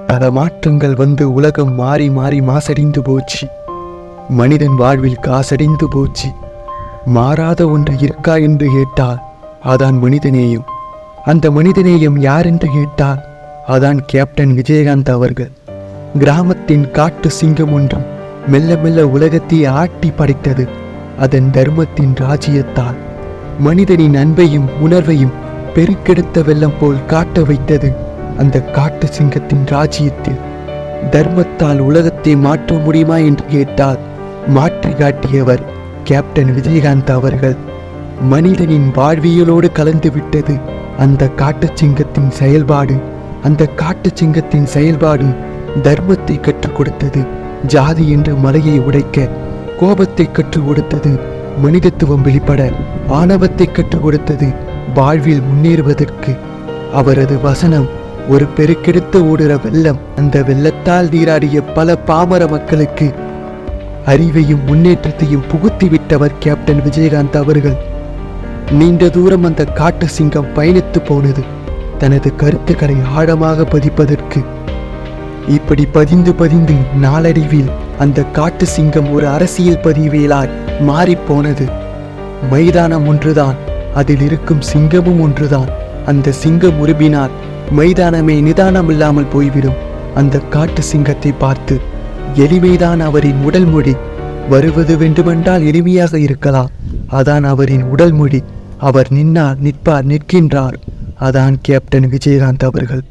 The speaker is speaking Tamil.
பல மாற்றங்கள் வந்து உலகம் மாறி மாறி மாசடைந்து போச்சு. மனிதன் வாழ்வில் காசடைந்து போச்சு. மாறாத ஒன்று இருக்கா என்று கேட்டால் அதான் மனிதநேயம். அந்த மனிதநேயம் யார் என்று கேட்டால் அதான் கேப்டன் விஜயகாந்த் அவர்கள். கிராமத்தின் காட்டு சிங்கம் ஒன்று மெல்ல மெல்ல உலகத்தை ஆட்டி படைத்தது அதன் தர்மத்தின் ராஜ்யத்தால். மனிதனின் அன்பையும் உணர்வையும் பெருக்கெடுத்த வெள்ளம் போல் காட்ட வைத்தது அந்த காட்டு சிங்கத்தின் ராஜ்யத்தில். தர்மத்தால் உலகத்தை மாற்ற முடியுமா என்று கேட்டால் மாற்றி காட்டியவர் கேப்டன் விஜயகாந்த் அவர்கள். மனிதனின் வாழ்வியலோடு கலந்து விட்டது அந்த காட்டு சிங்கத்தின் செயல்பாடு. அந்த காட்டு சிங்கத்தின் செயல்பாடு தர்மத்தை கற்றுக் கொடுத்தது. ஜாதி என்ற மலையை உடைக்க கோபத்தை கற்றுக் கொடுத்தது. மனிதத்துவம் வெளிப்பட ஆணவத்தை கற்றுக் கொடுத்தது வாழ்வில் முன்னேறுவதற்கு. அவரது வசனம் ஒரு பெருக்கெடுத்து ஓடுற வெள்ளம். அந்த வெள்ளத்தால் நீராடிய பல பாமர மக்களுக்கு அறிவையும் முன்னேற்றத்தையும் புகுத்திவிட்டவர் கேப்டன் விஜயகாந்த் அவர்கள். நீண்ட தூரம் அந்த காட்டு சிங்கம் பயணித்து போனது தனது கருத்துக்களை ஆழமாக பதிப்பதற்கு. இப்படி பதிந்து பதிந்து நாளடைவில் அந்த காட்டு சிங்கம் ஒரு அரசியல் பதிவேலாய் மாறிப்போனது. மைதானம் ஒன்றுதான், அதில் இருக்கும் சிங்கமும் ஒன்றுதான். அந்த சிங்கம் உருபினால் மைதானமே நிதானம் இல்லாமல் போய்விடும். அந்த காட்டு சிங்கத்தை பார்த்து எளிமைதான் அவரின் உடல் மொழி. வருவது வேண்டுமென்றால் எளிமையாக இருக்கலாம், அதான் அவரின் உடல் மொழி. அவர் நின்றார், நிற்பார், நிற்கின்றார். அதான் கேப்டன் விஜயகாந்த் அவர்கள்.